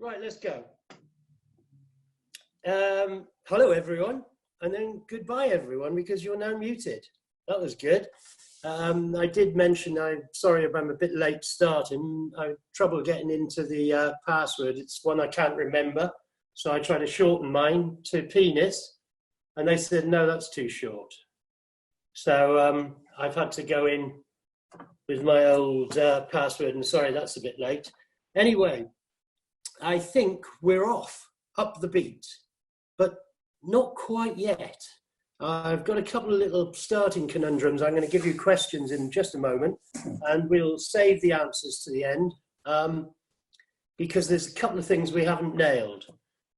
Right, let's go. Hello, everyone, and then goodbye, everyone, because you're now muted. That was good. I did mention, I'm sorry if I'm a bit late starting. I have trouble getting into the password. It's one I can't remember, so I try to shorten mine to penis, and they said, no, that's too short. So I've had to go in with my old password, and sorry, that's a bit late. Anyway, I think we're off, up the beat, but not quite yet. I've got a couple of little starting conundrums. I'm going to give you questions in just a moment, and we'll save the answers to the end because there's a couple of things we haven't nailed.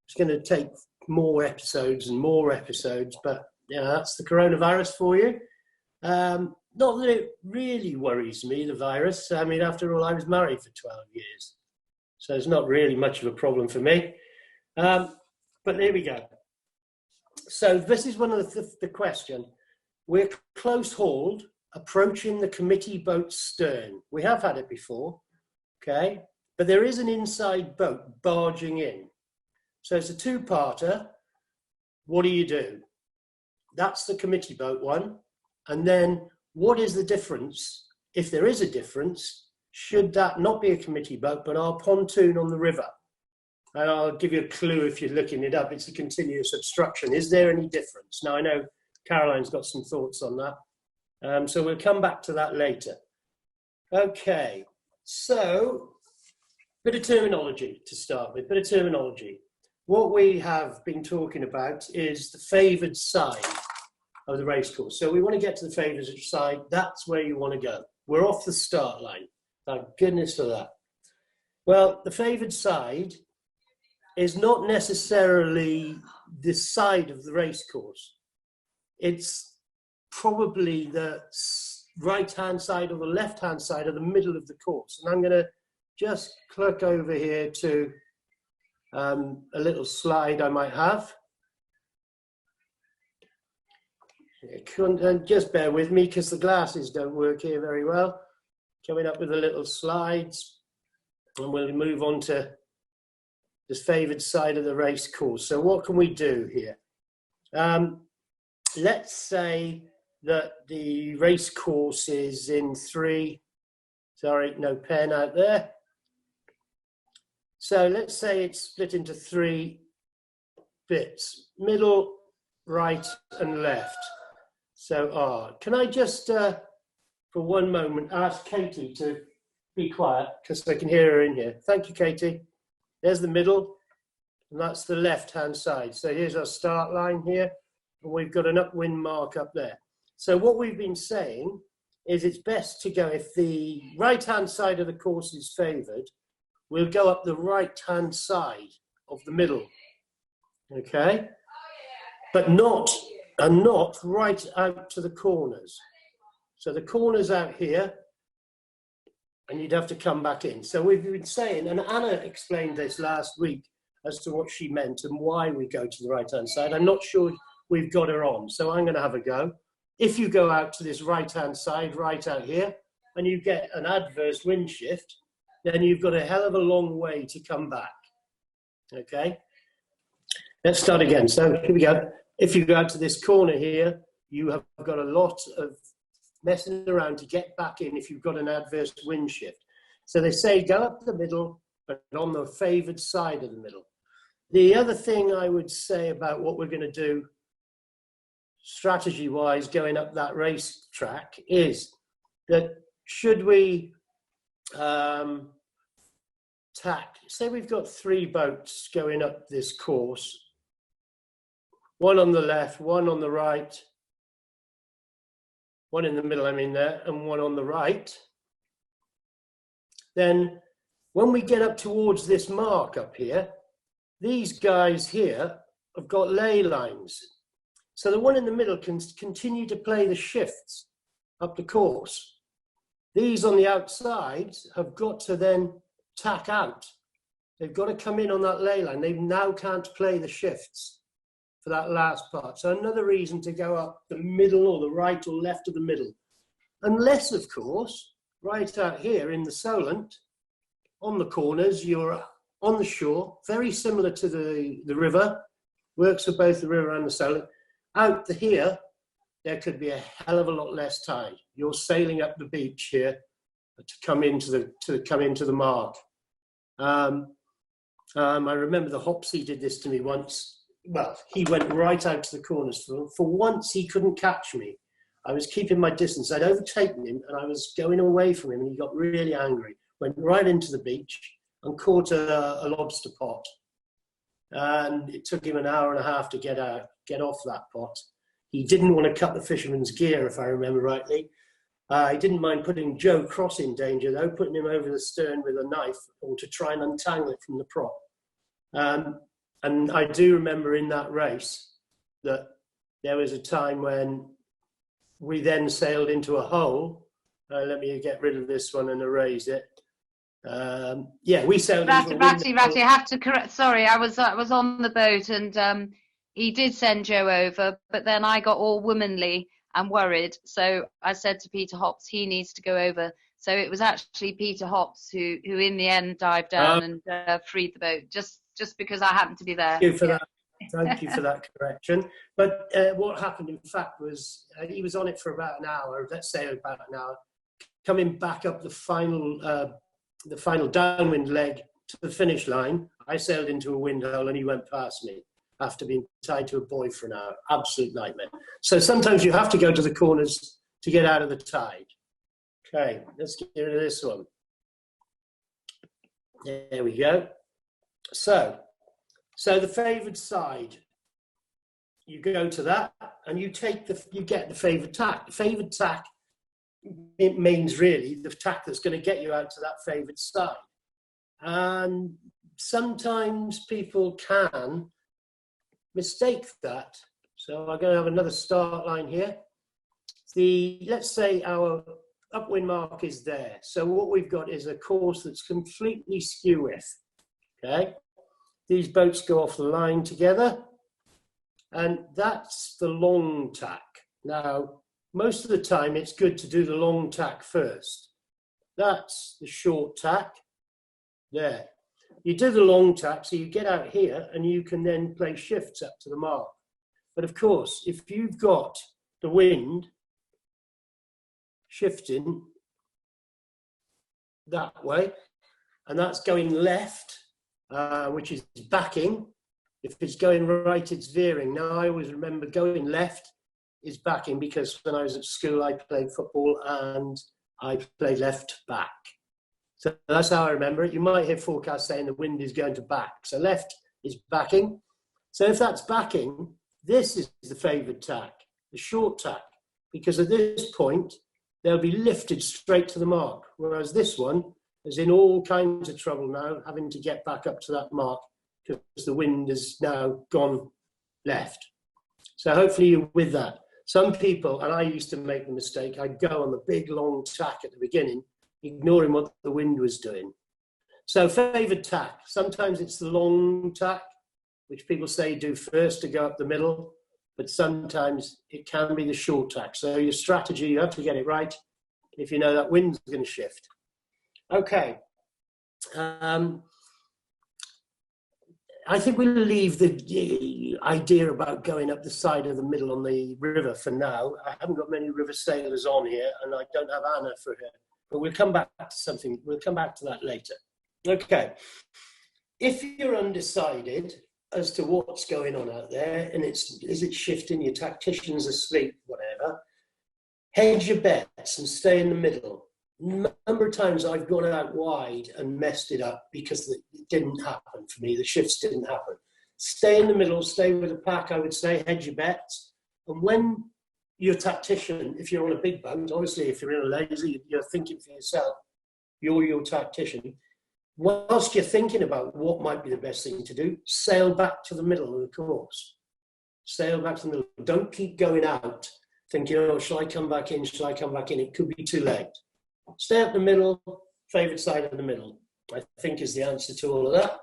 It's going to take more episodes and more episodes, but yeah, that's the coronavirus for you. Not that it really worries me, the virus. I mean, after all, I was married for 12 years. So it's not really much of a problem for me. But there we go. So this is one of the question. We're close hauled, approaching the committee boat's stern. We have had it before, okay? But there is an inside boat barging in. So it's a two-parter. What do? That's the committee boat one. And then what is the difference, if there is a difference, should that not be a committee boat, but our pontoon on the river? And I'll give you a clue if you're looking it up. It's a continuous obstruction. Is there any difference? Now, I know Caroline's got some thoughts on that. So we'll come back to that later. Okay, so bit of terminology to start with, bit of terminology. What we have been talking about is the favoured side of the racecourse. So we want to get to the favoured side. That's where you want to go. We're off the start line. Thank goodness for that. Well, the favoured side is not necessarily the side of the racecourse. It's probably the right-hand side or the left-hand side of the middle of the course. And I'm going to just click over here to a little slide I might have. And just bear with me because the glasses don't work here very well. Coming up with the little slides, and we'll move on to this favoured side of the race course. So what can we do here? Let's say that the race course is in sorry, no pen out there. So let's say it's split into 3 bits, middle, right, and left. So can I just, for one moment, ask Katie to be quiet because I can hear her in here. Thank you, Katie. There's the middle, and that's the left-hand side. So here's our start line here, and we've got an upwind mark up there. So what we've been saying is it's best to go, if the right-hand side of the course is favoured, we'll go up the right-hand side of the middle, okay? But not right out to the corners. So the corner's out here, and you'd have to come back in. So we've been saying, and Anna explained this last week as to what she meant and why we go to the right-hand side. I'm not sure we've got her on, so I'm going to have a go. If you go out to this right-hand side, right out here, and you get an adverse wind shift, then you've got a hell of a long way to come back. Okay? Let's start again. So here we go. If you go out to this corner here, you have got a lot of messing around to get back in if you've got an adverse wind shift. So they say go up the middle, but on the favoured side of the middle. The other thing I would say about what we're going to do strategy-wise going up that race track is that should we tack, say we've got 3 boats going up this course, one on the left, one on the right, one in the middle, I mean there, and one on the right. Then when we get up towards this mark up here, these guys here have got ley lines. So the one in the middle can continue to play the shifts up the course. These on the outside have got to then tack out. They've got to come in on that ley line. They now can't play the shifts for that last part. So another reason to go up the middle or the right or left of the middle. Unless, of course, right out here in the Solent, on the corners, you're on the shore, very similar to the river, works for both the river and the sail. Out here, there could be a hell of a lot less tide. You're sailing up the beach here to come into the mark. I remember the Hopsy did this to me once. Well, he went right out to the corners. For once, he couldn't catch me. I was keeping my distance. I'd overtaken him, and I was going away from him, and he got really angry. Went right into the beach and caught a lobster pot. And it took him an hour and a half to get off that pot. He didn't want to cut the fisherman's gear, if I remember rightly. He didn't mind putting Joe Cross in danger, though, putting him over the stern with a knife or to try and untangle it from the prop. And I do remember in that race that there was a time when we then sailed into a hole. Let me get rid of this one and erase it. Yeah, we sailed into a Ratty, I have to correct. Sorry, I was on the boat and he did send Joe over, but then I got all womanly and worried. So I said to Peter Hops, he needs to go over. So it was actually Peter Hops who in the end dived down and freed the boat, just because I happened to be there. Thank you for that. Thank you for that correction. But what happened, in fact, was he was on it for about an hour, let's say about an hour, coming back up the final downwind leg to the finish line. I sailed into a wind hole and he went past me after being tied to a buoy for an hour. Absolute nightmare. So sometimes you have to go to the corners to get out of the tide. Okay, let's get rid of this one. There we go. So the favoured side, you go to that and you get the favoured tack. The favoured tack, it means really the tack that's going to get you out to that favoured side. And sometimes people can mistake that. So I'm going to have another start line here. Let's say our upwind mark is there. So what we've got is a course that's completely skew with. Okay, these boats go off the line together, and that's the long tack. Now, most of the time it's good to do the long tack first. That's the short tack. There. You do the long tack, so you get out here and you can then play shifts up to the mark. But of course, if you've got the wind shifting that way, and that's going left, which is backing. If it's going right, it's veering. Now, I always remember going left is backing because when I was at school, I played football and I played left back. So that's how I remember it. You might hear forecasts saying the wind is going to back. So left is backing. So if that's backing, this is the favoured tack, the short tack, because at this point, they'll be lifted straight to the mark, whereas this one is in all kinds of trouble now, having to get back up to that mark because the wind has now gone left. So hopefully you're with that. Some people, and I used to make the mistake, I'd go on the big long tack at the beginning, ignoring what the wind was doing. So favoured tack, sometimes it's the long tack, which people say do first to go up the middle, but sometimes it can be the short tack. So your strategy, you have to get it right if you know that wind's going to shift. Okay. I think we'll leave the idea about going up the side of the middle on the river for now. I haven't got many river sailors on here, and I don't have Anna for her. But we'll come back to something. We'll come back to that later. Okay. If you're undecided as to what's going on out there, and is it shifting, your tactician's asleep, whatever, hedge your bets and stay in the middle. A number of times I've gone out wide and messed it up because it didn't happen for me. The shifts didn't happen. Stay in the middle, stay with the pack, I would say, hedge your bets. And when you're a tactician, if you're on a big boat, obviously if you're in a lazy, you're thinking for yourself, you're your tactician. Whilst you're thinking about what might be the best thing to do, sail back to the middle of the course. Sail back to the middle. Don't keep going out thinking, oh, shall I come back in? Shall I come back in? It could be too late. Stay up the middle, favoured side of the middle, I think is the answer to all of that.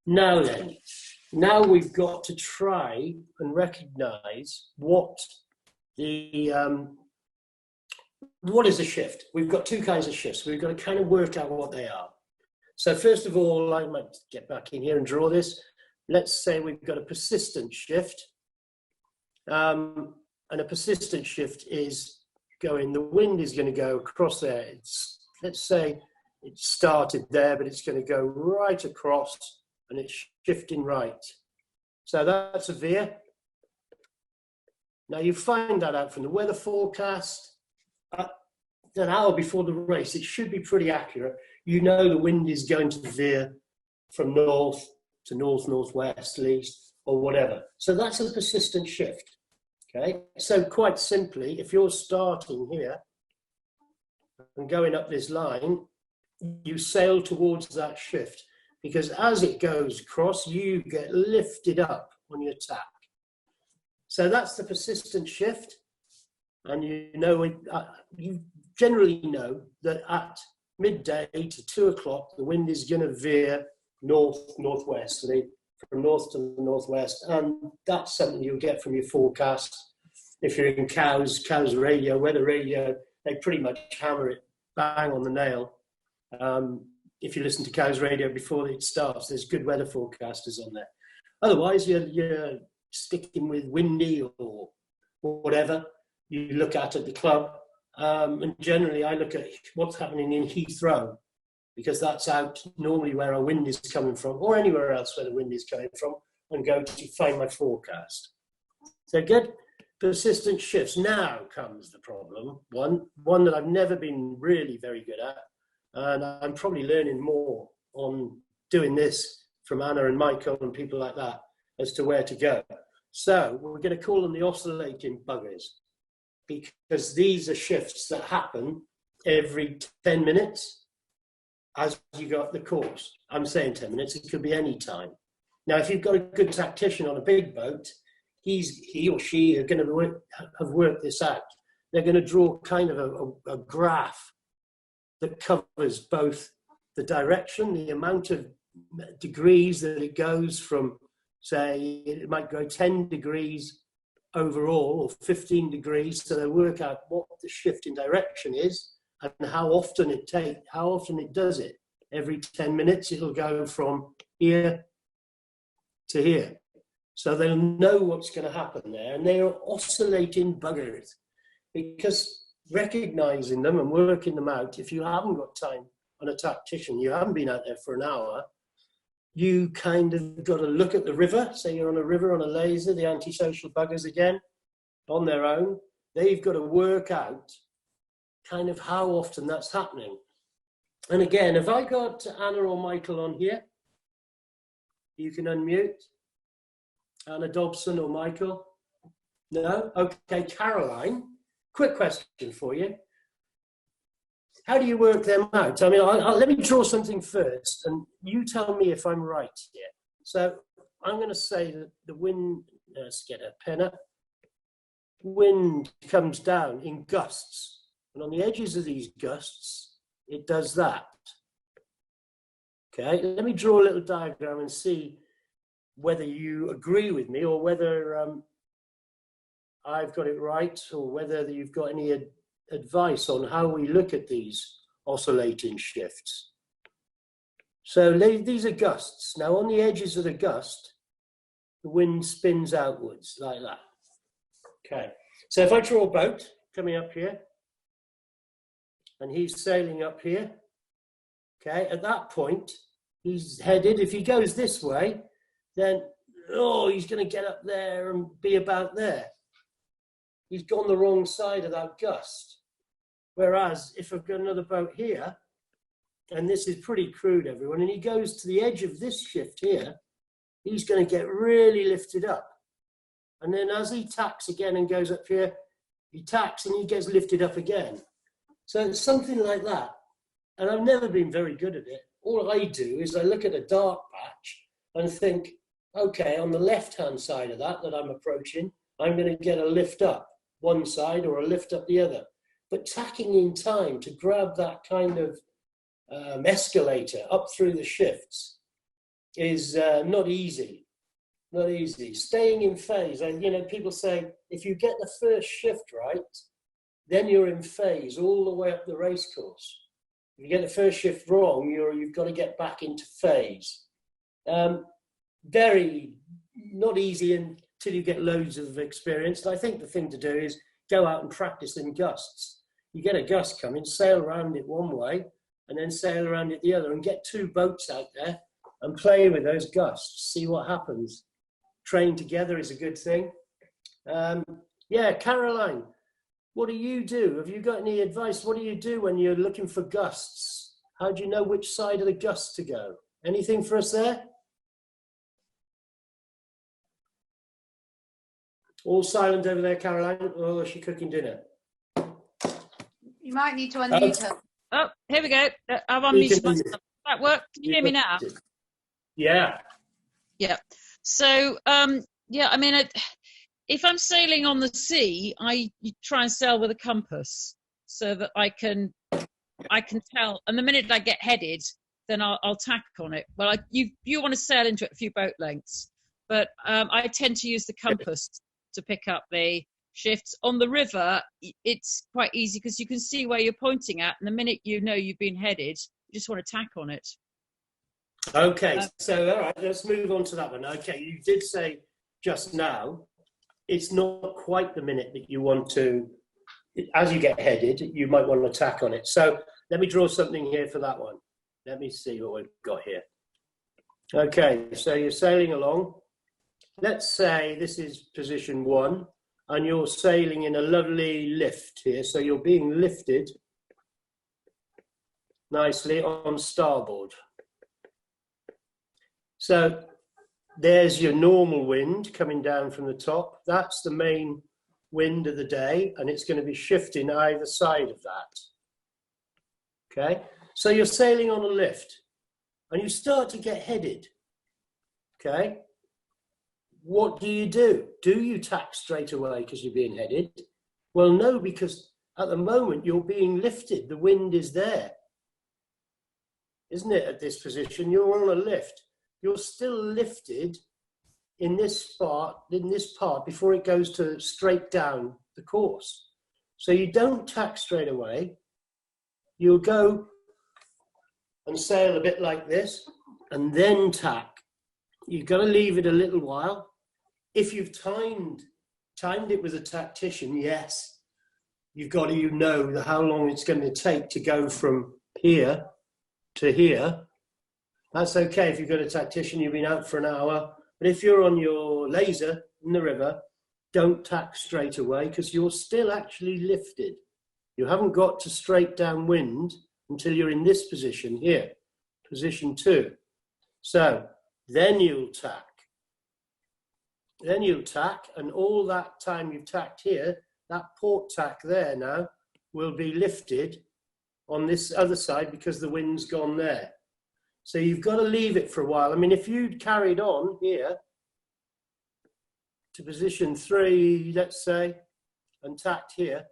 Now then, now we've got to try and recognise what is a shift. We've got two kinds of shifts. We've got to kind of work out what they are. So first of all, I might get back in here and draw this. Let's say we've got a persistent shift. And a persistent shift is going, the wind is going to go across there. Let's say it started there, but it's going to go right across and it's shifting right. So that's a veer. Now you find that out from the weather forecast. An hour before the race, it should be pretty accurate. You know the wind is going to veer from north to north-northwest, east, or whatever. So that's a persistent shift. Okay, so quite simply, if you're starting here and going up this line, you sail towards that shift, because as it goes across, you get lifted up on your tack. So that's the persistent shift. And you generally know that at midday to 2 o'clock, the wind is going to veer north-northwesterly, from north to the northwest. And that's something you'll get from your forecast. If you're in cows radio, weather radio, they pretty much hammer it bang on the nail. If you listen to cows radio before it starts, there's good weather forecasters on there. Otherwise, you're sticking with windy or whatever you look at the club. And generally, I look at what's happening in Heathrow, because that's out normally where our wind is coming from, or anywhere else where the wind is coming from, and go to find my forecast. So good. Persistent shifts. Now comes the problem, one that I've never been really very good at, and I'm probably learning more on doing this from Anna and Michael and people like that as to where to go. So we're going to call them the oscillating buggers, because these are shifts that happen every 10 minutes as you go up the course. I'm saying 10 minutes, it could be any time. Now, if you've got a good tactician on a big boat, he or she are going to have worked this out. They're going to draw kind of a graph that covers both the direction, the amount of degrees that it goes from, say, it might go 10 degrees overall or 15 degrees. So they work out what the shift in direction is and how often it does it. Every 10 minutes, it'll go from here to here. So they'll know what's going to happen there, and they are oscillating buggers, because recognizing them and working them out, if you haven't got time on a tactician, you haven't been out there for an hour, you kind of got to look at the river. Say you're on a river on a laser, the antisocial buggers again, on their own. They've got to work out kind of how often that's happening. And again, have I got Anna or Michael on here? You can unmute. Anna Dobson or Michael? No? Okay, Caroline, quick question for you. How do you work them out? I mean, let me draw something first, and you tell me if I'm right here. So I'm going to say that the wind, let's get a pen up, wind comes down in gusts, and on the edges of these gusts, it does that. Okay, let me draw a little diagram and see whether you agree with me, or whether I've got it right, or whether you've got any advice on how we look at these oscillating shifts. So these are gusts. Now on the edges of the gust, the wind spins outwards like that. Okay, so if I draw a boat coming up here, and he's sailing up here, okay, at that point, he's headed, if he goes this way, then, he's going to get up there and be about there. He's gone the wrong side of that gust. Whereas if I've got another boat here, and this is pretty crude, everyone, and he goes to the edge of this shift here, he's going to get really lifted up. And then as he tacks again and goes up here, he tacks and he gets lifted up again. So it's something like that. And I've never been very good at it. All I do is I look at a dark patch and think, okay, on the left-hand side of that I'm approaching, I'm going to get a lift up one side or a lift up the other. But tacking in time to grab that kind of escalator up through the shifts is not easy. Not easy. Staying in phase, and people say, if you get the first shift right, then you're in phase all the way up the race course. If you get the first shift wrong, you've got to get back into phase. Very not easy until you get loads of experience. I think the thing to do is go out and practice in gusts. You get a gust coming, sail around it one way, and then sail around it the other, and get 2 boats out there and play with those gusts, see what happens. Train together is a good thing. Yeah, Caroline, what do you do? Have you got any advice? What do you do when you're looking for gusts? How do you know which side of the gust to go? Anything for us there? All silent over there, Caroline, or is she cooking dinner? You might need to unmute her. Oh, here we go. I've unmuted myself. Does that work? Can you hear me now? Yeah. Yeah. So, yeah, I mean, if I'm sailing on the sea, I try and sail with a compass so that I can tell. And the minute I get headed, then I'll tack on it. Well, you want to sail into it a few boat lengths, but I tend to use the compass to pick up the shifts. On the river, it's quite easy because you can see where you're pointing at, and the minute you know you've been headed, you just want to tack on it. Okay, so all right, let's move on to that one. Okay, you did say just now, it's not quite the minute that you want to, as you get headed, you might want to tack on it. So let me draw something here for that one. Let me see what we've got here. Okay, so you're sailing along. Let's say this is position 1, and you're sailing in a lovely lift here. So you're being lifted nicely on starboard. So there's your normal wind coming down from the top. That's the main wind of the day, and it's going to be shifting either side of that. Okay, so you're sailing on a lift, and you start to get headed. Okay, what do? Do you tack straight away because you're being headed? Well, no, because at the moment you're being lifted. The wind is there, isn't it? At this position, you're on a lift. You're still lifted in this part before it goes to straight down the course. So you don't tack straight away. You'll go and sail a bit like this and then tack. You've got to leave it a little while. If you've timed it with a tactician, yes, you've got to know how long it's going to take to go from here to here. That's okay if you've got a tactician, you've been out for an hour. But if you're on your laser in the river, don't tack straight away because you're still actually lifted. You haven't got to straight downwind until you're in this position here, position 2. So then you'll tack. Then you'll tack, and all that time you've tacked here, that port tack there now will be lifted on this other side because the wind's gone there. So you've got to leave it for a while. I mean, if you'd carried on here to position 3, let's say, and tacked here,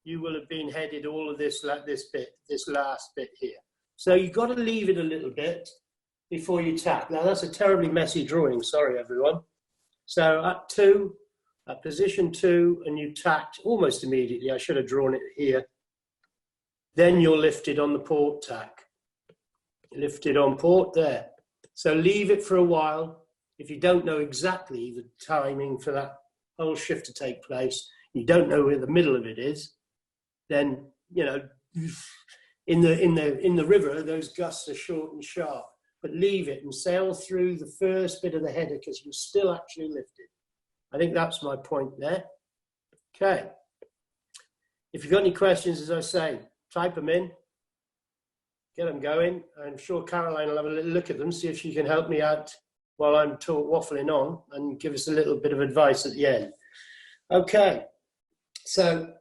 you will have been headed all of this, like this last bit here. So you've got to leave it a little bit before you tack. Now that's a terribly messy drawing, sorry everyone. So at position 2, and you tacked almost immediately. I should have drawn it here. Then you're lifted on the port tack. Lifted on port there. So leave it for a while. If you don't know exactly the timing for that whole shift to take place, you don't know where the middle of it is, then, you know, in the river, those gusts are short and sharp. But leave it and sail through the first bit of the header because you're still actually lifted. I think that's my point there. Okay. If you've got any questions, as I say, type them in. Get them going. I'm sure Caroline will have a little look at them, see if she can help me out while I'm waffling on and give us a little bit of advice at the end. Okay, so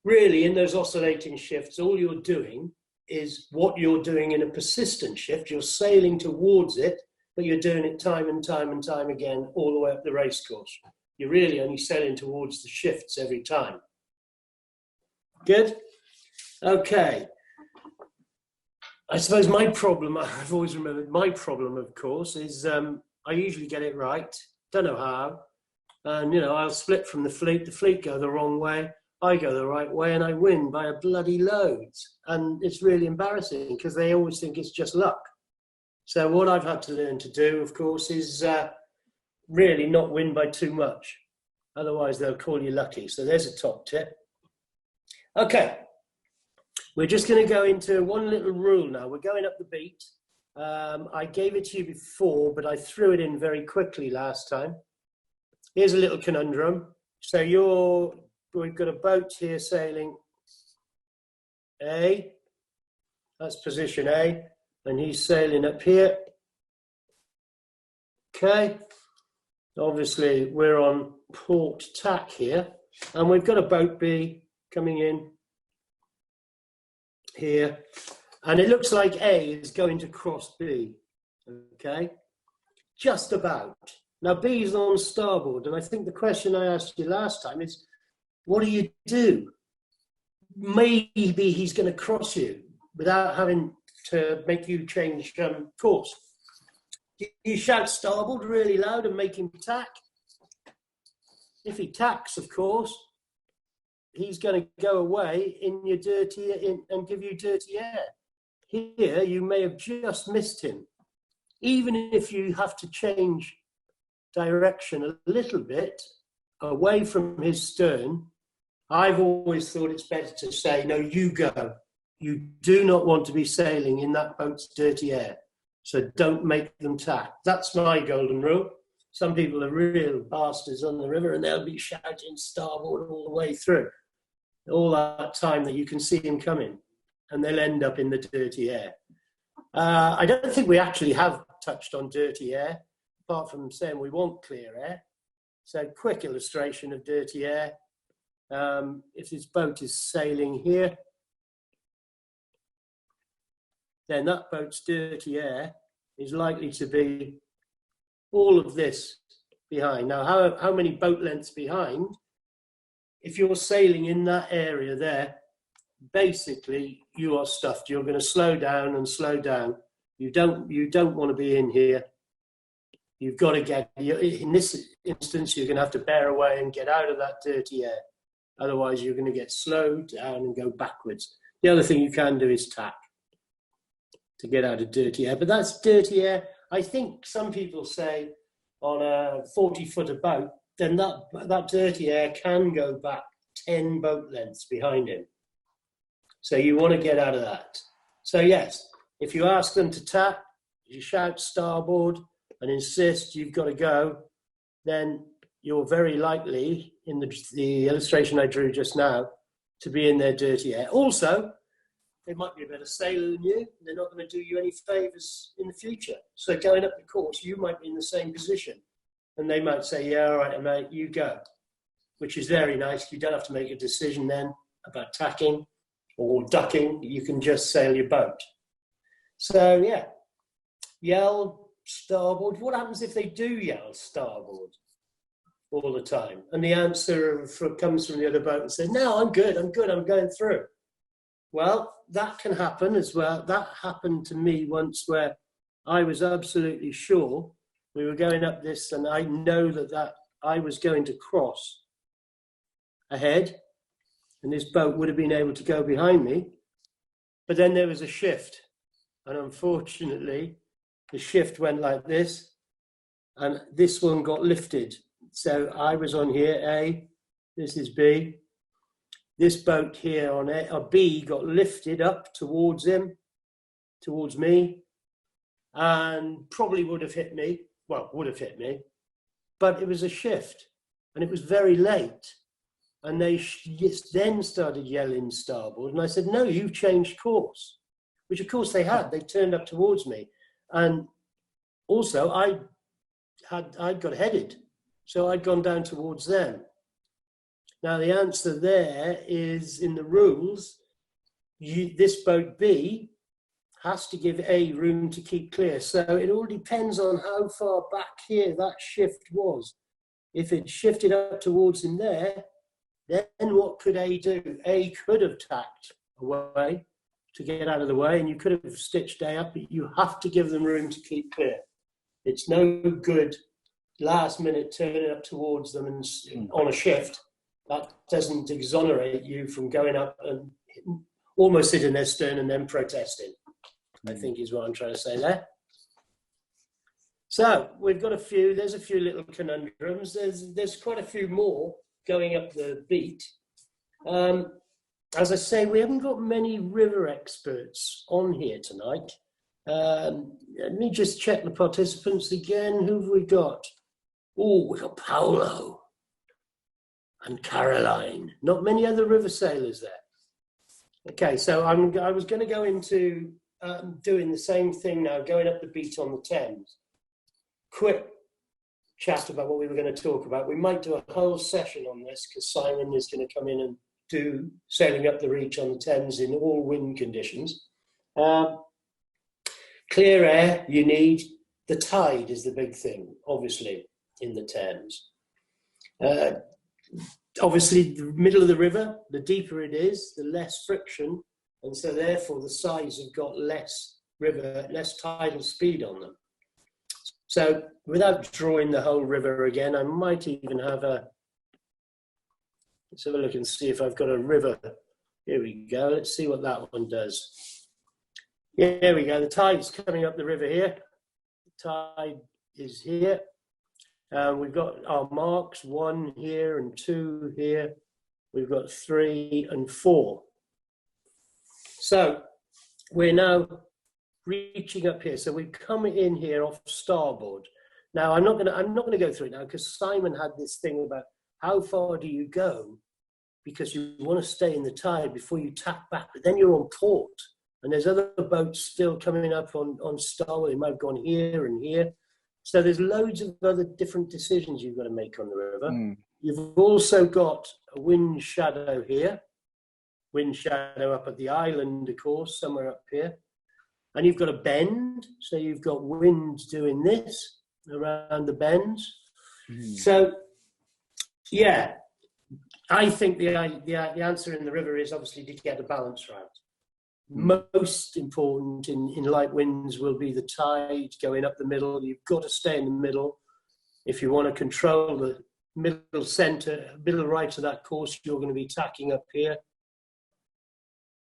really in those oscillating shifts, all you're doing is what you're doing in a persistent shift. You're sailing towards it, but you're doing it time and time and time again all the way up the race course. You're really only sailing towards the shifts every time. Good? Okay. I suppose my problem, I've always remembered, my problem, of course, is I usually get it right. Don't know how. And, you know, I'll split from the fleet go the wrong way. I go the right way and I win by a bloody loads. And it's really embarrassing because they always think it's just luck. So what I've had to learn to do, of course, is really not win by too much. Otherwise, they'll call you lucky. So there's a top tip. Okay, we're just going to go into one little rule now. We're going up the beat. I gave it to you before, but I threw it in very quickly last time. Here's a little conundrum. So we've got a boat here sailing A. That's position A. And he's sailing up here. Okay. Obviously, we're on port tack here. And we've got a boat B coming in here. And it looks like A is going to cross B. Okay. Just about. Now, B is on starboard. And I think the question I asked you last time is, what do you do? Maybe he's going to cross you without having to make you change course. You shout starboard really loud and make him tack. If he tacks, of course, he's going to go away in your and give you dirty air. Here, you may have just missed him. Even if you have to change direction a little bit away from his stern, I've always thought it's better to say, no, you go. You do not want to be sailing in that boat's dirty air. So don't make them tack. That's my golden rule. Some people are real bastards on the river and they'll be shouting starboard all the way through. All that time that you can see him coming. And they'll end up in the dirty air. I don't think we actually have touched on dirty air, apart from saying we want clear air. So quick illustration of dirty air. If this boat is sailing here, then that boat's dirty air is likely to be all of this behind. Now, how many boat lengths behind? If you're sailing in that area there, basically you are stuffed. You're going to slow down and slow down. You don't want to be in here. You've got to get, in this instance, you're going to have to bear away and get out of that dirty air. Otherwise, you're going to get slowed down and go backwards. The other thing you can do is tack to get out of dirty air. But that's dirty air. I think some people say on a 40-footer boat, then that dirty air can go back 10 boat lengths behind him. So you want to get out of that. So yes, if you ask them to tack, you shout starboard and insist you've got to go, then you're very likely, in the illustration I drew just now, to be in their dirty air. Also, they might be a better sailor than you. They're not going to do you any favours in the future. So going up the course, you might be in the same position. And they might say, yeah, all right, mate, you go. Which is very nice. You don't have to make a decision then about tacking or ducking. You can just sail your boat. So, yeah, yell starboard. What happens if they do yell starboard all the time? And the answer comes from the other boat and says, no, I'm good, I'm going through. Well, that can happen as well. That happened to me once where I was absolutely sure we were going up this and I know that I was going to cross ahead and this boat would have been able to go behind me. But then there was a shift. And unfortunately, the shift went like this and this one got lifted. So I was on here, A, this is B. This boat here on A, or B got lifted up towards him, towards me, and probably would have hit me. Well, would have hit me, but it was a shift and it was very late. And they then started yelling starboard. And I said, no, you've changed course, which of course they had. They turned up towards me. And also I'd got headed. So I'd gone down towards them. Now the answer there is in the rules, this boat B has to give A room to keep clear. So it all depends on how far back here that shift was. If it shifted up towards him there, then what could A do? A could have tacked away to get out of the way and you could have stitched A up, but you have to give them room to keep clear. It's no good last minute turning up towards them and on a shift that doesn't exonerate you from going up and almost hitting their stern and then protesting, I think is what I'm trying to say there. So we've got there's a few little conundrums. There's quite a few more going up the beat. As I say, we haven't got many river experts on here tonight. Let me just check the participants again. Who have we got? Oh, we've got Paolo and Caroline. Not many other river sailors there. Okay, so I was going to go into doing the same thing now, going up the beat on the Thames. Quick chat about what we were going to talk about. We might do a whole session on this because Simon is going to come in and do sailing up the reach on the Thames in all wind conditions. Clear air, you need. The tide is the big thing, obviously, in the Thames. Obviously, the middle of the river, the deeper it is, the less friction, and so therefore the sides have got less tidal speed on them. So without drawing the whole river again, I might even have let's have a look and see if I've got a river. Here we go. Let's see what that one does. Yeah, there we go. The tide's coming up the river here. The tide is here. We've got our marks, 1 here and 2 here. We've got 3 and 4. So we're now reaching up here. So we've come in here off starboard. Now I'm not gonna go through it now because Simon had this thing about how far do you go because you want to stay in the tide before you tack back, but then you're on port and there's other boats still coming up on starboard. They might have gone here and here. So there's loads of other different decisions you've got to make on the river. You've also got a wind shadow here, wind shadow up at the island, of course, somewhere up here. And you've got a bend, so you've got wind doing this around the bends. So, yeah, I think the answer in the river is obviously to get the balance right. Most important in light winds will be the tide going up the middle. You've got to stay in the middle. If you want to control the middle center, middle right of that course, you're going to be tacking up here.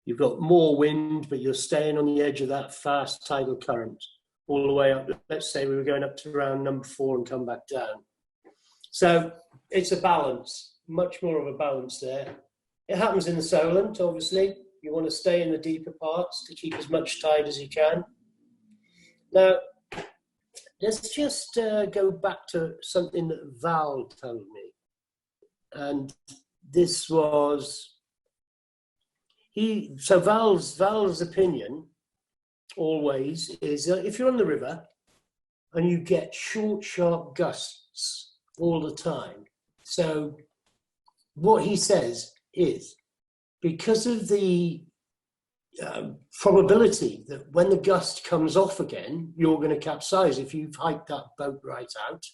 You've got more wind, but you're staying on the edge of that fast tidal current all the way up. Let's say we were going up to round number 4 and come back down. So it's a balance, much more of a balance there. It happens in the Solent, obviously. You want to stay in the deeper parts to keep as much tide as you can. Now, let's just go back to something that Val told me. And this was... So Val's opinion always is if you're on the river and you get short, sharp gusts all the time. So what he says is because of the probability that when the gust comes off again, you're going to capsize if you've hiked that boat right out.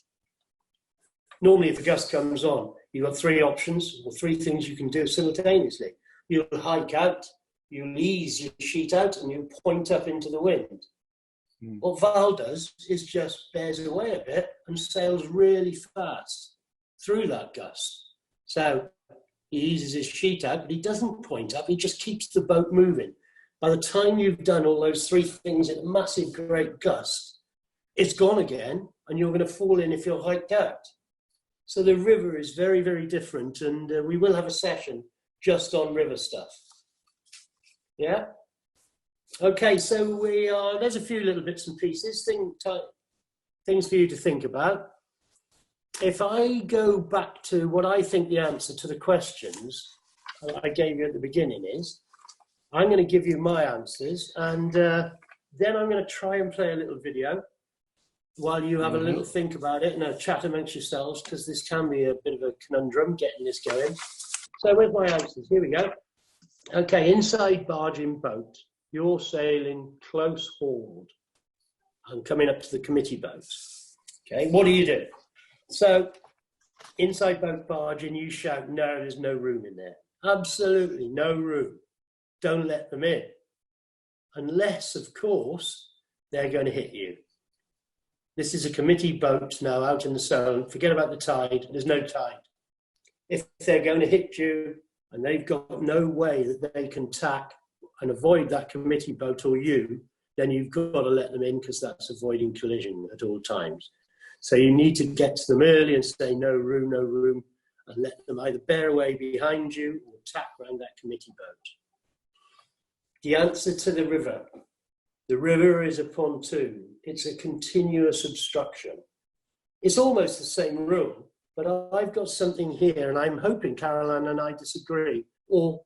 Normally, if a gust comes on, you've got 3 options or 3 things you can do simultaneously. You'll hike out, you'll ease your sheet out, and you'll point up into the wind. What Val does is just bears away a bit and sails really fast through that gust. So he eases his sheet out, but he doesn't point up, he just keeps the boat moving. By the time you've done all those 3 things in a massive, great gust, it's gone again, and you're going to fall in if you're hiked out. So the river is very, very different, and we will have a session just on river stuff. Yeah? Okay, so there's a few little bits and pieces, things for you to think about. If I go back to what I think the answer to the questions I gave you at the beginning is, I'm going to give you my answers, and then I'm going to try and play a little video while you have a little think about it and a chat amongst yourselves, because this can be a bit of a conundrum getting this going. So with my answers, here we go. Okay, inside barging boat, you're sailing close hauled and coming up to the committee boats. Okay, what do you do? So inside boat barging, you shout, no, there's no room in there. Absolutely no room. Don't let them in. Unless, of course, they're going to hit you. This is a committee boat now out in the Solent. Forget about the tide. There's no tide. if they're going to hit you and they've got no way that they can tack and avoid that committee boat or you, then you've got to let them in, because that's avoiding collision at all times. So you need to get to them early and say no room, and let them either bear away behind you or tack around that committee boat. The answer to the river is a pontoon. It's a continuous obstruction. It's almost the same rule, but I've got something here, and I'm hoping Caroline and I disagree or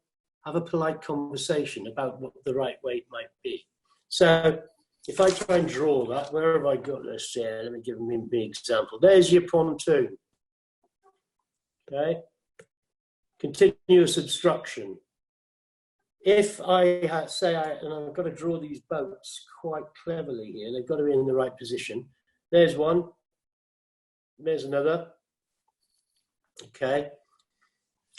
have a polite conversation about what the right weight might be. So if I try and draw that, where have I got this here? Let me give me a big example. There's your pontoon. Okay? Continuous obstruction. If I say, and I've got to draw these boats quite cleverly here, they've got to be in the right position. There's one. There's another. Okay.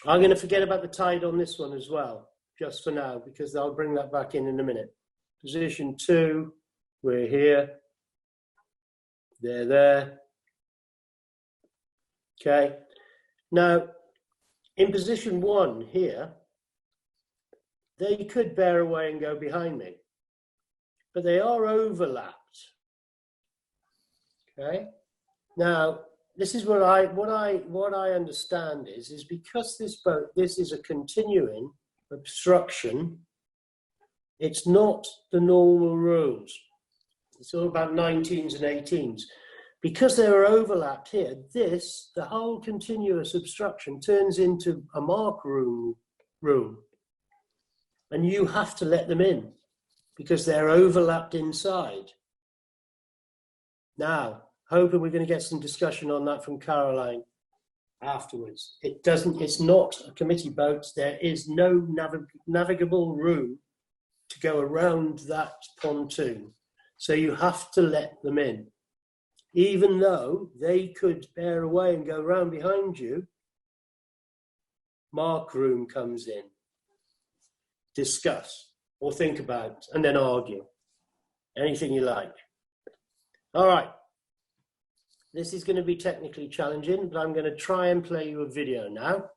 I'm going to forget about the tide on this one as well, just for now, because I'll bring that back in a minute. Position 2, we're here. They're there. Okay. Now, in position 1 here, they could bear away and go behind me, but they are overlapped. Okay. Now, this is what I understand is because this is a continuing obstruction. It's not the normal rules. It's all about 19s and 18s. Because they are overlapped here, the whole continuous obstruction turns into a mark room. And you have to let them in because they're overlapped inside. Now, hoping we're going to get some discussion on that from Caroline afterwards. It's not a committee boat. There is no navigable room to go around that pontoon. So you have to let them in. Even though they could bear away and go round behind you, mark room comes in. Discuss or think about and then argue. Anything you like. All right. This is going to be technically challenging, but I'm going to try and play you a video now.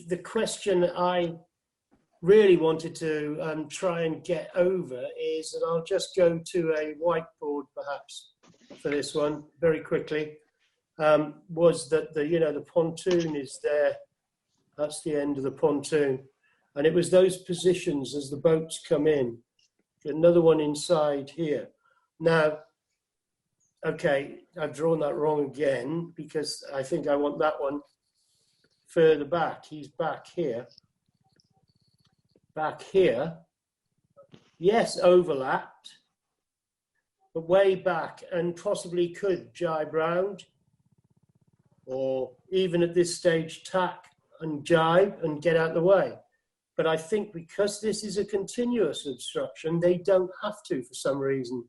The question I really wanted to try and get over is, and I'll just go to a whiteboard perhaps for this one very quickly, was that the pontoon is there. That's the end of the pontoon. And it was those positions as the boats come in. Another one inside here. Now, okay, I've drawn that wrong again because I think I want that one further back. He's back here. Back here. Yes, overlapped, but way back and possibly could jibe round or even at this stage tack and jibe and get out of the way. But I think because this is a continuous obstruction, they don't have to for some reason.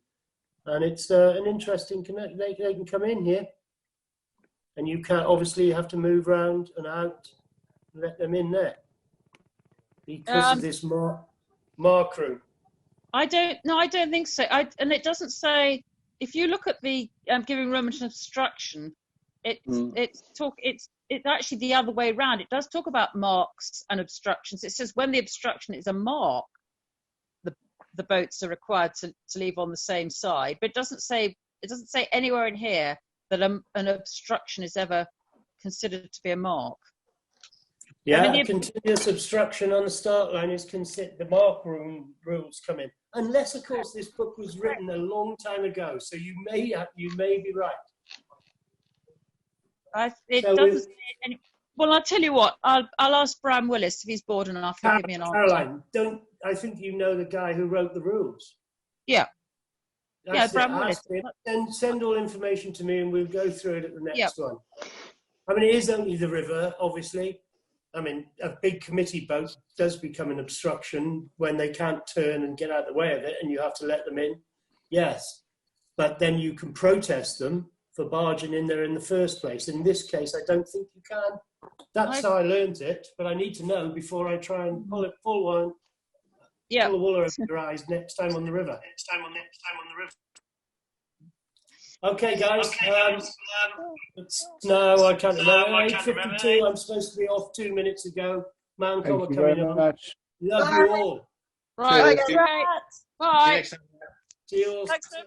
And it's an interesting connection. They can come in here. And you can't, obviously you have to move around and out and let them in there. Because of this mark room. I don't think so. And it doesn't say, if you look at the giving room and obstruction, it's actually the other way around. It does talk about marks and obstructions. It says when the obstruction is a mark, the boats are required to leave on the same side. But it doesn't say anywhere in here that an obstruction is ever considered to be a mark. Yeah, I mean, continuous obstruction on the start line is considered, the mark room rules come in. Unless, of course, this book was written a long time ago, so you may be right. Well, I'll tell you what. I'll ask Brian Willis if he's bored enough to give me an answer. Caroline, I think you know the guy who wrote the rules. Yeah. That's Bram it. Ask Willis. him, and send all information to me, and we'll go through it at the next Yep. one. I mean, it is only the river, obviously. I mean, a big committee boat does become an obstruction when they can't turn and get out of the way of it, and you have to let them in. Yes, but then you can protest them for barging in there in the first place. In this case, I don't think you can. That's how I learned it, but I need to know before I try and pull the wool over your eyes next time on the river. Okay, guys. No, I can't remember. 8:52. I'm supposed to be off 2 minutes ago. Man, Thank you very much. Love you all. Right. Cheers. Right. Bye. Cheers. Thanks so much.